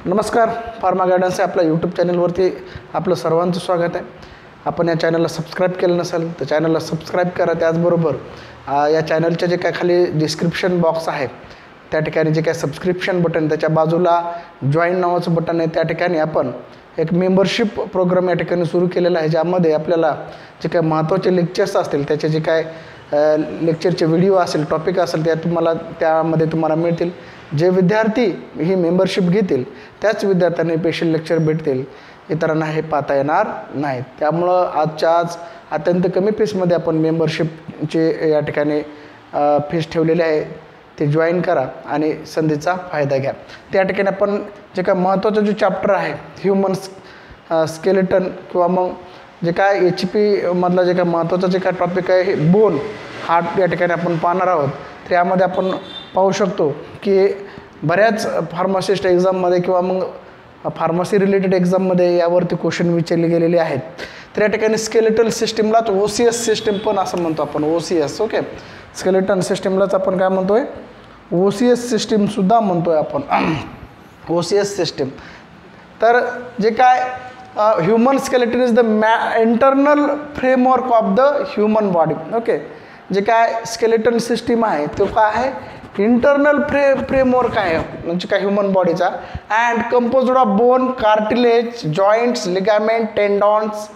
नमस्कार, pharma guidance आहे आपल्या यूट्यूब चॅनलवरती आपलं सर्वांचं स्वागत आहे. आपण या चॅनलला सबस्क्राईब केलं नसेल तर चॅनलला सबस्क्राईब करा. त्याचबरोबर या चॅनलच्या जे काय खाली डिस्क्रिप्शन बॉक्स आहे त्या ठिकाणी जे काय सबस्क्रिप्शन बटन, त्याच्या बाजूला जॉईन नावाचं बटन आहे, त्या ठिकाणी आपण एक मेंबरशिप प्रोग्राम या ठिकाणी सुरू केलेला आहे, ज्यामध्ये आपल्याला जे काय महत्त्वाचे लेक्चर्स असतील त्याचे जे काय लेक्चरचे व्हिडिओ असेल, टॉपिक असेल त्यामध्ये तुम्हाला मिळतील. जे विद्यार्थी ही मेंबरशिप घेतील त्याच विद्यार्थ्यांना स्पेशल लेक्चर भेटतील, इतरांना हे पाहता येणार नाहीत. त्यामुळं आजच्या आज अत्यंत कमी फीसमध्ये आपण मेंबरशिपचे या ठिकाणी फीस ठेवलेली आहे, ते जॉईन करा आणि संधीचा फायदा घ्या. त्या ठिकाणी आपण जे काय महत्त्वाचं जो चॅप्टर आहे ह्युमन स्केलेटन किंवा मग जे काय HP मधला जे काय महत्त्वाचं जे काय टॉपिक आहे हे बोन हार्ट या ठिकाणी आपण पाहणार आहोत. तर यामध्ये आपण पाहू शकतो की बऱ्याच फार्मासिस्ट एक्झाममध्ये किंवा मग फार्मसी रिलेटेड एक्झाममध्ये यावरती क्वेश्चन विचारले गेलेले आहेत. तर या ठिकाणी स्केलेटल सिस्टीमलाच OCS सिस्टीम पण असं म्हणतो आपण, OCS. ओके, स्केलेटन सिस्टीमलाच आपण काय म्हणतोय, OCS सिस्टीमसुद्धा म्हणतोय आपण, OCS सिस्टीम. तर जे काय human skeleton is the internal framework of the human body. Okay, जे काय स्केलेटन सिस्टीम आहे तो काय आहे, इंटरनल फ्रेमवर्क आहे म्हणजे काय ह्युमन बॉडीचा, and composed of bone, cartilage, joints, ligament, tendons,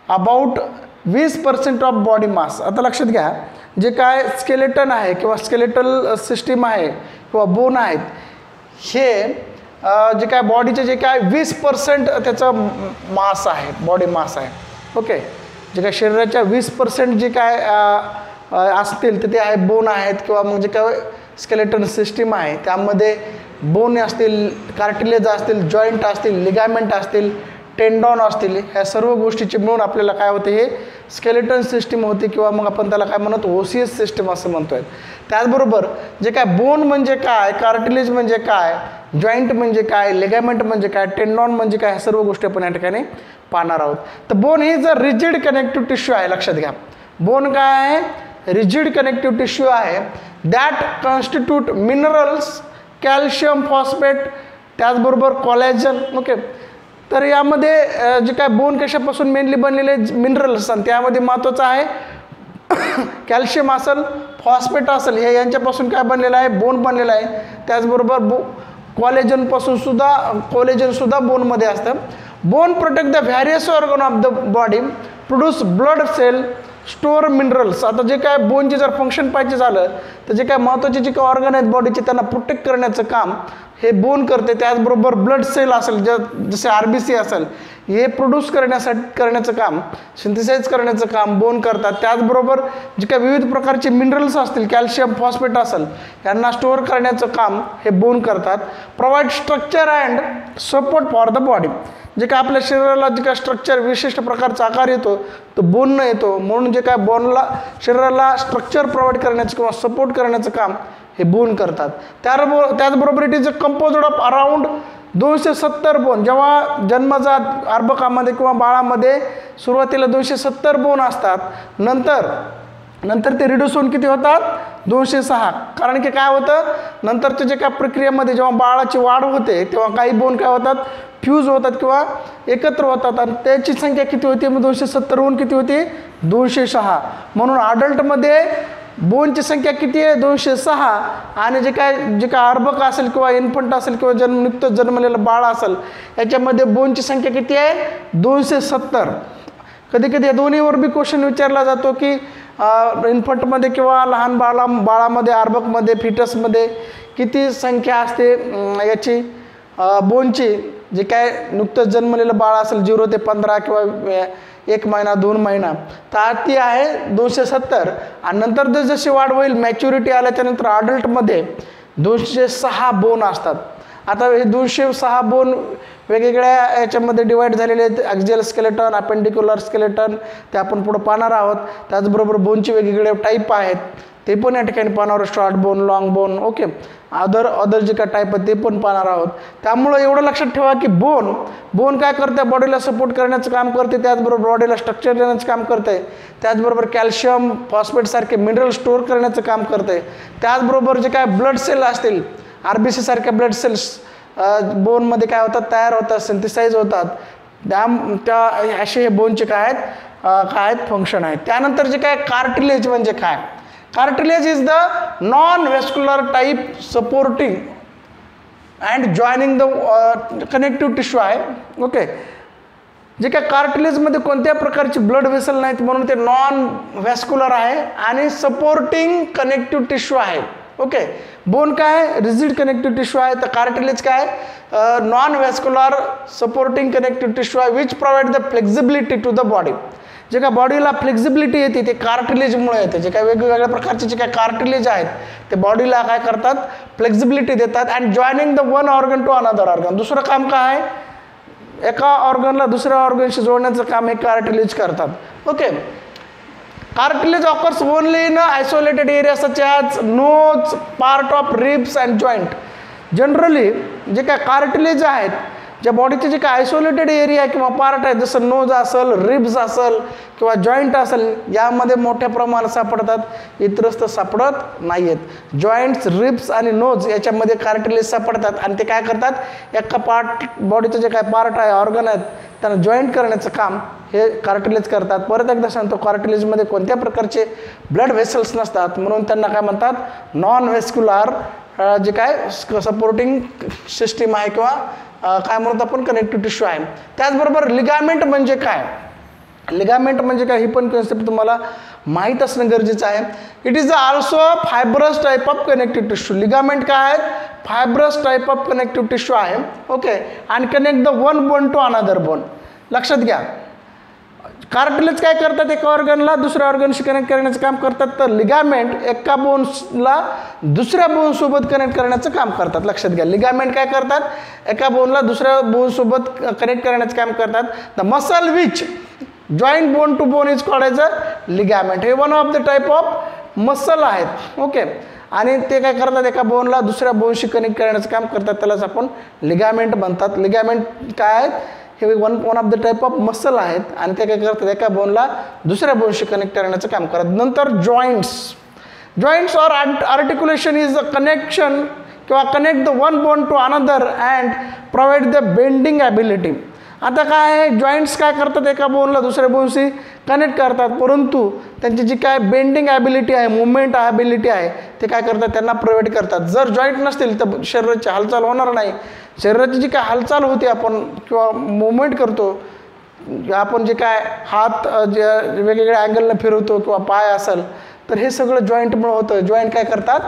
about 20% of body mass. आता लक्षात घ्या, जे काय स्केलेटन आहे किंवा स्केलेटल सिस्टीम आहे किंवा बोन आहेत, हे जे काय बॉडीचे जे काय 20% त्याचं मास आहे, बॉडी मास आहे. ओके, जे काय शरीराच्या 20% जे काय असतील तर ते आहे बोन आहेत, किंवा मग जे काय स्केलेटन सिस्टीम आहे त्यामध्ये बोन असतील, कार्टिलेज असतील, जॉईंट असतील, लिगामेंट असतील, टेंडॉन असतील, ह्या सर्व गोष्टीचे मिळून आपल्याला काय होते, हे स्केलेटन सिस्टीम होते, किंवा मग आपण त्याला काय म्हणतो, OCS सिस्टीम असं म्हणतोय. त्याचबरोबर जे काय बोन म्हणजे काय, कार्टिलेज म्हणजे काय, जॉईंट म्हणजे काय, लिगामेंट म्हणजे काय, टेंडॉन म्हणजे काय, ह्या सर्व गोष्टी आपण या ठिकाणी पाहणार आहोत. तर बोन ही जर रिजिड कनेक्टिव्ह टिश्यू आहे. लक्षात घ्या, बोन काय आहे, रिजिड कनेक्टिव्ह टिश्यू आहे, that constitute minerals, calcium, phosphate, त्याचबरोबर कॉलॅजन. ओके, तर यामध्ये जे काय बोन कशापासून मेनली बनलेले मिनरल्स आणि त्यामध्ये महत्त्वाचं आहे कॅल्शियम असेल, फॉस्फेट असेल, हे यांच्यापासून काय बनलेलं आहे, बोन बनलेलं आहे. त्याचबरोबर कॉलेजन सुद्धा बोनमध्ये असतं. Bone protect the various organ of the body, produce blood cell, store minerals. आता जे काय बोनचे जर फंक्शन पाहिजे झालं तर जे काय महत्त्वाचे जे काय ऑर्गन आहेत बॉडीचे त्यांना प्रोटेक्ट करण्याचं काम हे बोन करते. त्याचबरोबर ब्लड सेल असेल, जसे RBC असेल, हे प्रोड्यूस करण्याचं काम, सिंथेसाइज करण्याचं काम बोन करतात. त्याचबरोबर जे काही विविध प्रकारचे मिनरल्स असतील, कॅल्शियम, फॉस्फेट असेल, यांना स्टोअर करण्याचं काम हे बोन करतात. Provide structure and support for the body. जे काय आपल्या शरीराला जे काय स्ट्रक्चर, विशिष्ट प्रकारचा आकार येतो तो बोननं येतो, म्हणून जे काय शरीराला स्ट्रक्चर प्रोव्हाइड करण्याचं किंवा सपोर्ट करण्याचं काम हे बोन करतात. त्याचबरोबर it is composed of around 270 bone. जेव्हा जन्मजात अर्भकामध्ये किंवा बाळामध्ये सुरुवातीला 270 बोन असतात, नंतर ते रिड्यूस होऊन किती होतात, 206. कारण की काय होतं, नंतरच्या जे काय प्रक्रियेमध्ये जेव्हा बाळाची वाढ होते तेव्हा काही बोन काय होतात, फ्यूज होतात किंवा एकत्र होतात, आणि त्याची संख्या किती होती, मग 270 होऊन किती होती, 206. म्हणून अडल्टमध्ये बोनची संख्या किती आहे, 206. आणि जे काय अर्भक असेल किंवा इन्फंट असेल किंवा नुकतंच जन्मलेलं बाळ असेल, याच्यामध्ये बोनची संख्या किती आहे, 270. कधी या दोन्हीवर बी क्वेश्चन विचारला जातो की इन्फंटमध्ये किंवा लहान बाळामध्ये, अर्भकमध्ये, फिटसमध्ये किती संख्या असते याची बोनची. जे काय नुकतंच जन्मलेलं बाळ असेल 0 ते 15 किंवा 1 महिना 2 महिना, तर ती आहे 270. आणि नंतर जशी वाढ होईल, मॅच्युरिटी आल्याच्यानंतर अडल्टमध्ये 206 बोन असतात. आता हे 206 बोन वेगवेगळ्या याच्यामध्ये डिवाईड झालेले आहेत. ॲक्झियल स्केलेटन, अपेंडिक्युलर स्केलेटन, ते आपण पुढं पाहणार आहोत. त्याचबरोबर बोनचे वेगवेगळे टाईप आहेत, ते पण या ठिकाणी पाहणार आहोत. Short bone, long bone, okay, other जे काय टाईप आहेत ते पण पाहणार आहोत. त्यामुळं एवढं लक्षात ठेवा की बोन काय करते, बॉडीला सपोर्ट करण्याचं काम करते, त्याचबरोबर बॉडीला स्ट्रक्चर देण्याचं काम करते, त्याचबरोबर कॅल्शियम, फॉस्फेट सारखे मिनरल स्टोअर करण्याचं काम करते. त्याचबरोबर जे काय ब्लड सेल असतील, RBC सारख्या ब्लड सेल्स बोनमध्ये काय होतात, तयार होतात, सिंथेसाइज होतात. त्या असे हे बोनचे काय आहेत फंक्शन आहेत. त्यानंतर जे काय कार्टिलेज म्हणजे काय, cartilage is the non vascular type supporting and joining the connective tissue आहे. ओके, जे काय कार्टिलेजमध्ये कोणत्या प्रकारचे ब्लड व्हेसल नाहीत म्हणून ते नॉन व्हॅस्क्युलर आहे आणि सपोर्टिंग कनेक्टिव्ह टिश्यू आहे. ओके, बोन काय रिजिड कनेक्टिव्ह टिश्यू आहे, तर कार्टिलेज काय non vascular supporting connective tissue आहे which provide the flexibility to the body. जे काय बॉडीला फ्लेक्झिबिलिटी येते ते कार्टिलेजमुळे येते. जे काय वेगवेगळ्या प्रकारचे जे काय कार्टिलेज आहेत ते बॉडीला काय करतात, फ्लेक्झिबिलिटी देतात. And joining the one organ to another organ, दुसरं काम काय आहे, एका ऑर्गनला दुसऱ्या ऑर्गनशी जोडण्याचं काम हे कार्टिलेज करतात. Okay, cartilage occurs only in isolated area such as nose, part of ribs and joint. Generally जे काय कार्टिलेज आहेत, ज्या बॉडीचे जे काय आयसोलेटेड एरिया किंवा पार्ट आहेत, जसं नोज असेल, रिब्स असेल किंवा जॉईंट असेल, यामध्ये मोठ्या प्रमाणात सापडतात, इतरच सापडत नाही आहेत. जॉईंट्स, रिब्स आणि नोज याच्यामध्ये कार्टिलेज सापडतात आणि ते काय करतात, एका पार्ट बॉडीचं जे काय पार्ट आहे, ऑर्गन आहेत, त्यांना जॉईंट करण्याचं काम हे कार्टिलेज करतात. परत एकदा सांगतो, कार्टिलेजमध्ये कोणत्या प्रकारचे ब्लड व्हेसल्स नसतात म्हणून त्यांना काय म्हणतात, नॉन व्हेस्क्युलर जे काय सपोर्टिंग सिस्टीम आहे किंवा काय म्हणतो आपण कनेक्टिव्ह टिश्यू आहे. त्याचबरोबर लिगामेंट म्हणजे काय, लिगामेंट म्हणजे काय ही पण कन्सेप्ट तुम्हाला माहीत असणं गरजेचं आहे. It is also fibrous type of connective tissue. Ligament काय आहे, fibrous type of connective tissue आहे. ओके, आणि connect the one bone to another bone. लक्षात घ्या, कार्टिलेज काय करतात, एका ऑर्गनला दुसऱ्या ऑर्गनशी कनेक्ट करण्याचं काम करतात, तर लिगामेंट एका बोनला दुसऱ्या बोनसोबत कनेक्ट करण्याचं काम करतात. लक्षात घ्या, लिगामेंट काय करतात, एका बोनला दुसऱ्या बोनसोबत कनेक्ट करण्याचं काम करतात. The muscle which joint bone to bone is called as a ligament. हे one of the type of muscle आहेत. ओके, आणि ते काय करतात, एका बोनला दुसऱ्या बोनशी कनेक्ट करण्याचं काम करतात, त्यालाच आपण लिगामेंट म्हणतात. लिगामेंट काय आहेत, हे one of the type of muscle आहेत आणि ते काय करतात, एका बोनला दुसऱ्या बोनशी कनेक्ट करण्याचं काम करतात. नंतर joints or articulation is a connection किंवा connect the one bone to another and provide the bending ability. आता काय आहे, जॉईंट्स काय करतात, एका बोनला दुसऱ्या बोनशी कनेक्ट करतात, परंतु त्यांची जी काय बेंडिंग ॲबिलिटी आहे, मुवमेंट ॲबिलिटी आहे, ते काय करतात, त्यांना प्रोव्हाइड करतात. जर जॉईंट नसतील तर शरीराची हालचाल होणार नाही. शरीराची जी काय हालचाल होते आपण किंवा मुवमेंट करतो, आपण जे काय हात जे वेगवेगळ्या अँगलनं फिरवतो किंवा पाय असेल, तर हे सगळं जॉईंटमुळे होतं. जॉईंट काय करतात,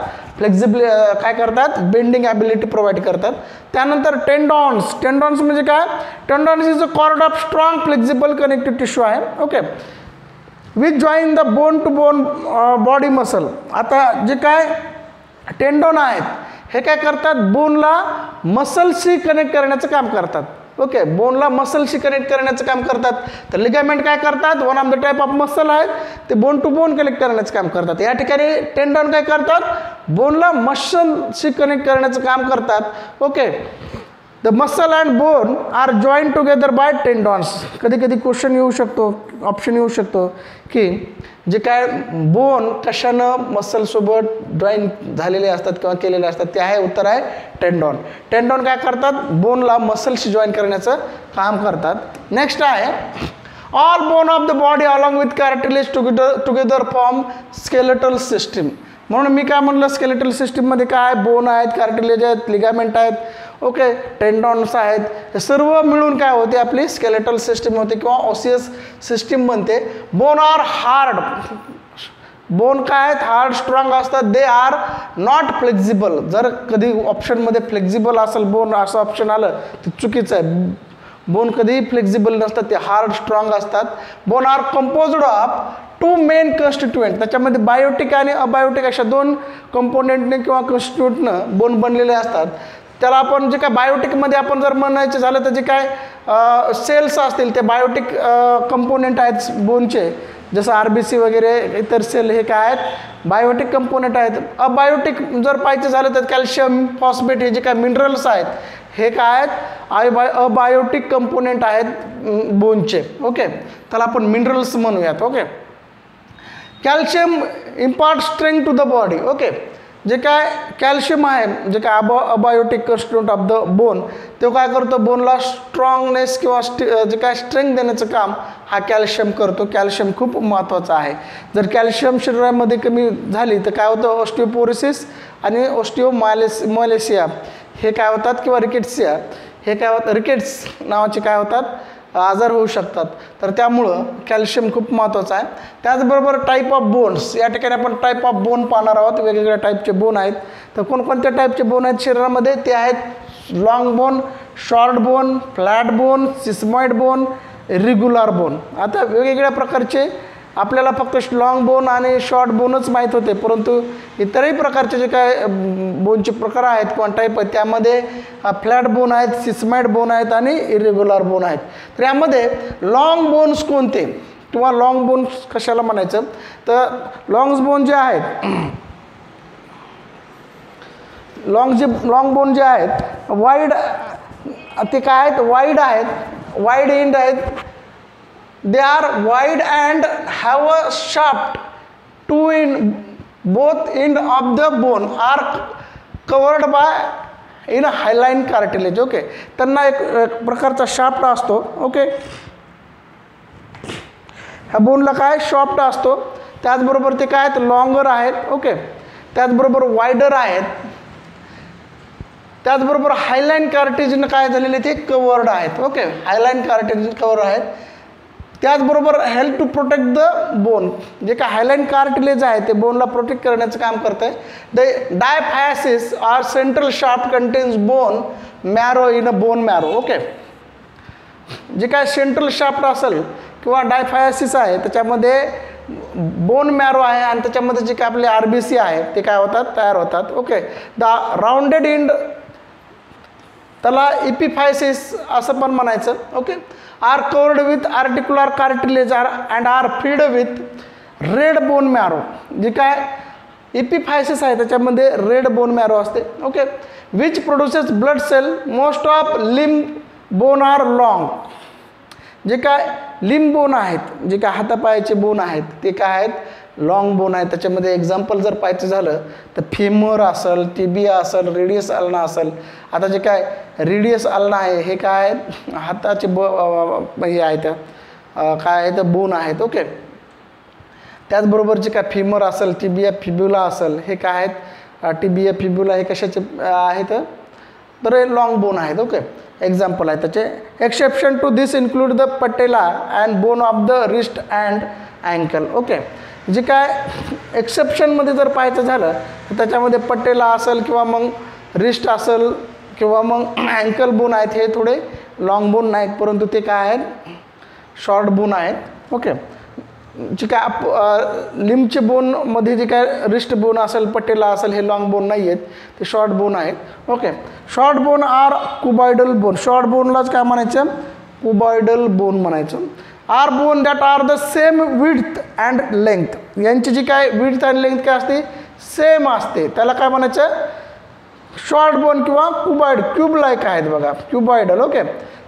काय करतात, बेंडिंग ॲबिलिटी प्रोव्हाइड करतात. त्यानंतर टेंडॉन्स म्हणजे काय, tendons is a cord of strong flexible connective tissue आहे. Okay, which join the bone to bone body muscle. आता जे काय टेंडॉन आहेत हे काय करतात, बोनला मसलशी कनेक्ट करण्याचं काम करतात. ओके, बोनला मसलशी कनेक्ट करण्याचं काम करतात. तर लिगामेंट काय करतात, one of the type of muscle आहेत, ते बोन टू बोन कनेक्ट करण्याचं काम करतात. या ठिकाणी टेंडॉन काय करतात, बोनला मसलशी कनेक्ट करण्याचं काम करतात. Okay, the muscle and bone are join together by tendons. कधी कधी क्वेश्चन येऊ शकतो, ऑप्शन येऊ शकतो की जे काय बोन कशानं मसलसोबत जॉईन झालेले असतात किंवा केलेले असतात, ते आहे उत्तर आहे टेंडॉन. टेंडॉन काय करतात, बोनला मसलशी जॉईन करण्याचं काम करतात. नेक्स्ट आहे all bone of the body along with cartilage together form skeletal system. म्हणून मी काय म्हणलं, स्केलेटल सिस्टीममध्ये काय बोन आहेत, कार्टिलेज आहेत, लिगामेंट आहेत, ओके, टेंडॉन्स आहेत, हे सर्व मिळून काय होते, आपली स्केलेटल सिस्टीम होते किंवा ऑसियस सिस्टीम बनते. बोन आर हार्ड, बोन काय आहेत, हार्ड स्ट्रॉंग असतात. They are not flexible. जर कधी ऑप्शनमध्ये फ्लेक्झिबल असेल बोन असं ऑप्शन आलं तर चुकीचं आहे. बोन कधीही फ्लेक्झिबल नसतात, ते हार्ड स्ट्रॉंग असतात. Bone are composed of two main constituent. त्याच्यामध्ये बायोटिक आणि अबायोटिक अशा दोन कंपोनेंटने किंवा कन्स्टिट्युएंटनं बोन बनलेले असतात. त्याला आपण जे काय बायोटिकमध्ये आपण जर म्हणायचं झालं तर जे काय सेल्स असतील ते बायोटिक कंपोनेंट आहेत बोनचे, जसं RBC वगैरे इतर सेल हे काय आहेत, बायोटिक कंपोनेंट आहेत. अबायोटिक जर पाहायचं झालं तर कॅल्शियम, फॉस्फेट हे जे काय मिनरल्स आहेत हे काय आहेत, अबायोटिक कंपोनेंट आहेत बोनचे. ओके, त्याला आपण मिनरल्स म्हणूयात. Okay, calcium impart strength to the body. Okay, जे काय कॅल्शियम आहे, जे काय abiotic constituent of the bone, तो काय करतो, बोनला स्ट्रॉंगनेस किंवा जे काय स्ट्रेंथ देण्याचं काम हा कॅल्शियम करतो. कॅल्शियम खूप महत्त्वाचं आहे. जर कॅल्शियम शरीरामध्ये कमी झाली तर काय होतं, ऑस्टिओपोरोसिस आणि ऑस्टिओमायलेसिया हे काय होतात, किंवा रिकेट्सिया हे काय होतं, रिकेट्स नावाचे काय होतात आजार होऊ शकतात. तर त्यामुळं कॅल्शियम खूप महत्त्वाचं आहे. त्याचबरोबर टाईप ऑफ बोन्स, या ठिकाणी आपण टाईप ऑफ बोन पाहणार आहोत. वेगवेगळ्या टाईपचे बोन आहेत. तर कोणकोणत्या टाईपचे बोन आहेत शरीरामध्ये, ते आहेत long bone, short bone, flat bone, sesamoid bone, regular bone. आता वेगवेगळ्या प्रकारचे आपल्याला फक्त लॉंग बोन आणि शॉर्ट बोनच माहीत होते, परंतु इतरही प्रकारचे जे काय बोनचे प्रकार आहेत किंवा टाईप आहेत त्यामध्ये फ्लॅट बोन आहेत, सिस्मॉइड बोन आहेत आणि इरेग्युलर बोन आहेत. तर यामध्ये लॉंग बोन्स कोणते किंवा लॉंग बोन्स कशाला म्हणायचं, तर लॉंग बोन जे आहेत, लॉंग बोन जे आहेत वाईड, ते काय आहेत, वाईड आहेत, वाईड एंड आहेत. They are wide and have a shaft. Two in both end of the bone are covered by in a hyaline cartilage. Okay, त्यांना एक प्रकारचा शाफ्ट असतो. ओके, ह्या बोनला काय शाफ्ट असतो. त्याचबरोबर ते काय आहेत, लॉंगर आहेत. ओके, त्याचबरोबर वायडर आहेत. त्याचबरोबर हायलाइन कार्टिलेजने काय झालेले ते कवर्ड आहेत. ओके, हायलाइन कार्टिलेज कवर आहेत. त्याचबरोबर help to protect the bone, जे काय हायलाइन कार्टिलेज आहे ते बोनला प्रोटेक्ट करण्याचं काम करतं आहे. The diaphysis are central shaft contains bone marrow in a bone marrow. Okay, जे काय सेंट्रल शाफ्ट असेल किंवा डायफायसिस आहे त्याच्यामध्ये बोन मॅरो आहे आणि त्याच्यामध्ये जे काय आपले RBC आहे ते काय होतात, तयार होतात. ओके, द राऊंडेड एंड त्याला इपिफायसिस असं पण म्हणायचं. Okay, are covered with articular cartilage and are feed with red bone marrow. जे काय इपिफायसिस आहे त्याच्यामध्ये रेड बोन मॅरो असते. Okay, which produces blood cell. Most of limb bone are long. जे काय लिम्ब बोन आहेत, जे काय हातापायाचे बोन आहेत ते काय आहेत, लॉंग बोन आहे. त्याच्यामध्ये एक्झाम्पल जर पाहायचं झालं तर फेमर असेल, टिबिया असेल, रेडियस अल्ना असेल. आता जे काय रेडियस अल्ना आहे हे काय आहेत, हाताचे हे आहेत, काय आहेत, बोन आहेत. ओके, त्याचबरोबर जे काय फेमर असेल, टिबिया फिब्युला असेल, हे काय आहेत, टिबिया फिब्युला हे कशाचे आहेत, तर हे लॉंग बोन आहेत. ओके, एक्झाम्पल आहे त्याचे. Exception to this include the patella and bone of the wrist and ankle. Okay, जे काय एक्सेप्शनमध्ये जर पाहायचं झालं तर त्याच्यामध्ये पटेला असेल किंवा मग रिस्ट असेल किंवा मग अँकल बोन आहेत, हे थोडे लॉंग बोन नाहीत परंतु ते काय आहेत, शॉर्ट बोन आहेत. ओके, जे काय लिम्बचे बोनमध्ये जे काय रिस्ट बोन असेल, पटेला असेल, हे लॉंग बोन नाही आहेत, ते शॉर्ट बोन आहेत. Okay, short bone are cuboidal bone. Short बोनलाच काय म्हणायचं, कुबॉइडल बोन म्हणायचं. Are bone that are the same width and length. यांची जी काय विड्थ आणि लेंथ काय असते, सेम असते, त्याला काय म्हणायचं, शॉर्ट बोन किंवा क्युबॉइड, क्यूब लाईक आहेत बघा, क्युबॉइडल. ओके,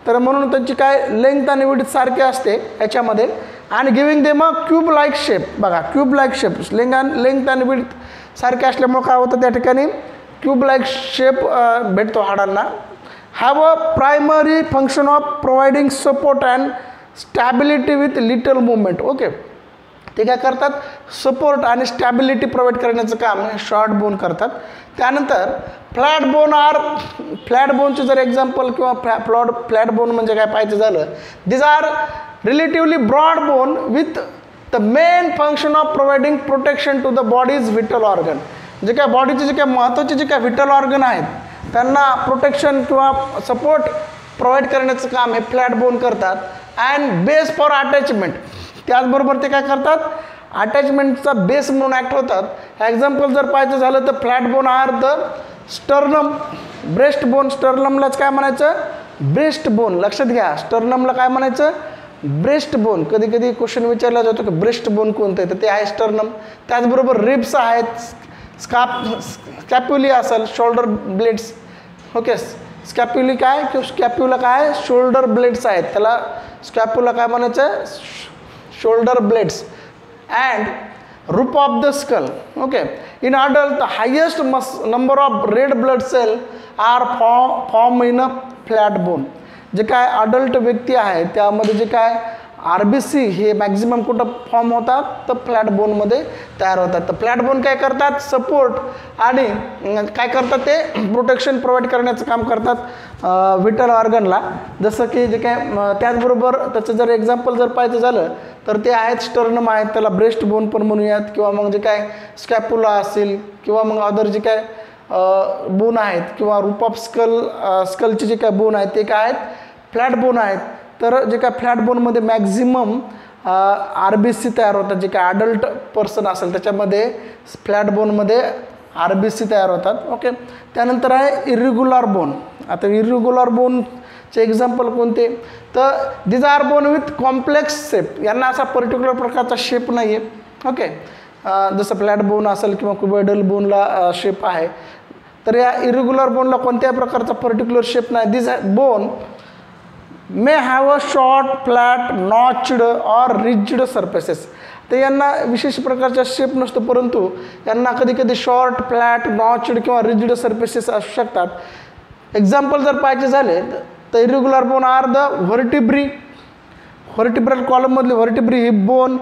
तर म्हणून त्यांची काय लेंथ आणि विड्थ सारखे असते याच्यामध्ये. आणि giving them a cube like shape. बघा, क्यूब लाईक शेप, लेंथ आणि विड्थ सारखे असल्यामुळे काय होतं त्या ठिकाणी क्यूब लाईक शेप भेटतो हाडांना. Have a primary function of providing support and stability with little movement. Okay, ते काय करतात, सपोर्ट आणि स्टॅबिलिटी प्रोव्हाइड करण्याचं काम हे शॉर्ट बोन करतात. त्यानंतर फ्लॅट बोन आर, फ्लॅट बोनचे जर एक्झाम्पल किंवा फ्लॅट बोन म्हणजे काय पाहायचं झालं, these are relatively broad bone with the main function of providing protection to the body's vital organ. जे काय बॉडीचे जे काय महत्त्वाचे जे काय व्हिटल ऑर्गन आहेत त्यांना प्रोटेक्शन किंवा सपोर्ट प्रोव्हाइड करण्याचं काम हे फ्लॅट बोन करतात. And base for attachment. त्याचबरोबर ते काय करतात, अटॅचमेंटचा बेस म्हणून ॲक्ट होतात. एक्झाम्पल जर पाहायचं झालं तर flat bone are the sternum, breast bone. स्टर्नमलाच काय म्हणायचं, ब्रेस्ट बोन. लक्षात घ्या, स्टर्नमला काय म्हणायचं, ब्रेस्ट बोन. कधी कधी क्वेश्चन विचारला जातो की ब्रेस्ट बोन कोणतं आहे, तर ते आहे स्टर्नम. त्याचबरोबर रिब्स आहेत, स्कॅप्युली असेल, शोल्डर ब्लेड्स. ओके, स्कॅप्युली काय किंवा स्कॅप्युला काय, शोल्डर ब्लेड्स आहेत, त्याला स्कॅप्युला काय म्हणायचं, shoulder blades. And roof of the skull. Okay, in adult the highest number of red blood cell are formed in a flat bone. जे काय अडल्ट व्यक्ती आहे त्यामध्ये जे काय RBC हे मॅक्झिमम कुठं फॉर्म होतात तर फ्लॅट बोनमध्ये तयार होतात. तर फ्लॅट बोन काय करतात, सपोर्ट आणि काय करतात ते प्रोटेक्शन प्रोव्हाइड करण्याचं काम करतात विटल ऑर्गनला. जसं की जे काय त्याचबरोबर त्याचं जर एक्झाम्पल जर पाहायचं झालं तर ते आहेत स्टर्नम आहेत, त्याला ब्रेस्ट बोन पण म्हणूयात, किंवा मग जे काय स्कॅपुला असेल, किंवा मग अदर जे काय बोन आहेत, किंवा रूप ऑफ स्कलचे जे काय बोन आहेत ते काय आहेत, फ्लॅट बोन आहेत. तर जे काय फ्लॅट बोनमध्ये मॅक्झिमम RBC तयार होतात. जे काय अडल्ट पर्सन असेल त्याच्यामध्ये फ्लॅट बोनमध्ये RBC तयार होतात. ओके, त्यानंतर आहे इरेग्युलर बोन. आता इरेग्युलर बोनचे एक्झाम्पल कोणते, तर these are bone with complex shape. यांना असा पर्टिक्युलर प्रकारचा शेप नाही आहे. ओके, जसं फ्लॅट बोन असेल किंवा क्युबॉइडल बोनला शेप आहे, तर या इरेग्युलर बोनला कोणत्याही प्रकारचा पर्टिक्युलर शेप नाही. This bone may have a short flat notched or rigid surfaces. तर यांना विशेष प्रकारचा शेप नसतो, परंतु यांना कधी कधी शॉर्ट फ्लॅट नॉच्ड किंवा रिजिड सरफेसेस असू शकतात. एक्झाम्पल जर पाहायचे झाले तर irregular bone are the vertebral कॉलममधले vertebrae, hip bone,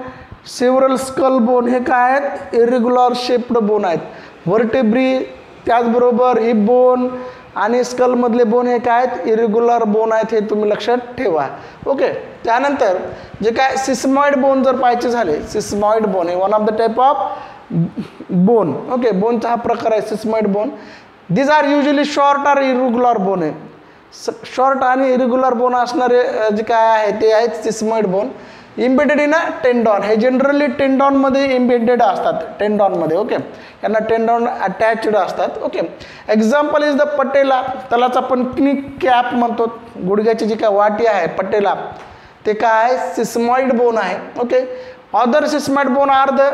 several skull bone हे काय आहेत, इरेग्युलर शेप्ड बोन आहेत. व्हर्टिब्री त्याचबरोबर हिप बोन आणि स्कलमधले बोन हे काय आहेत, इरेग्युलर बोन आहेत, हे तुम्ही लक्षात ठेवा. ओके, त्यानंतर जे काय सिस्मॉइड बोन जर पाहायचे झाले, सिस्मॉइड बोन हे one of the type of bone. Okay, बोनचा हा प्रकार आहे sesamoid bone. These are usually short or irregular bone आहे. शॉर्ट आणि इरेग्युलर बोन असणारे जे काय आहे ते आहेत sesamoid bone. Embedded in a tendon, हे जनरली टेंडॉनमध्ये इम्बेडेड असतात, टेंडॉनमध्ये. ओके, यांना टेंडॉन अटॅच्ड असतात. Okay, example is the patella. त्यालाच आपण क्नी कॅप म्हणतो. गुडघ्याची जी काय वाटी आहे पटेला ते काय आहे, सिस्मॉइड बोन आहे. Okay, other sesamoid bone are the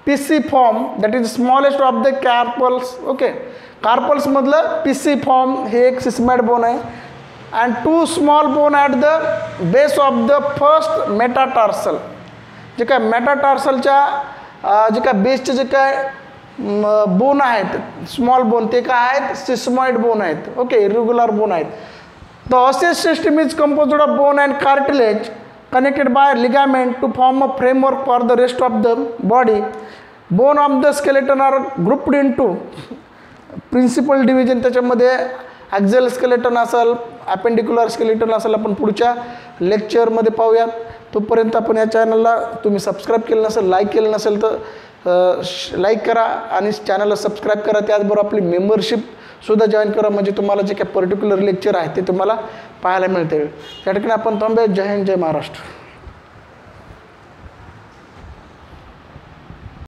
pisiform that is smallest of the carpals. Okay, कार्पल्समधलं पिसिफॉर्म हे एक सिस्मॉइड बोन आहे. and two small bone at the base of the first metatarsal. जे काय मेटाटार्सलच्या जे काय बेसचे जे काय बोन आहेत स्मॉल बोन ते काय आहेत, सिस्मॉइड बोन आहेत. ओके, इरेग्युलर बोन आहेत. The osseous system is composed of bone and cartilage connected by ligament to form a framework for the rest of the body. Bone of the skeleton are grouped into principal division. त्याच्यामध्ये axial skeleton असेल, अपेंडिक्युलर skeleton असेल, आपण पुढच्या लेक्चरमध्ये पाहूयात. तोपर्यंत आपण या चॅनलला तुम्ही सबस्क्राईब केलं नसेल, लाईक केलं नसेल तर लाईक करा आणि चॅनलला सबस्क्राईब करा. त्याचबरोबर आपली मेंबरशिपसुद्धा जॉईन करा, म्हणजे तुम्हाला जे काही पर्टिक्युलर लेक्चर आहे ते तुम्हाला पाहायला मिळते. त्या ठिकाणी आपण थांबूया. जय हिंद, जय महाराष्ट्र.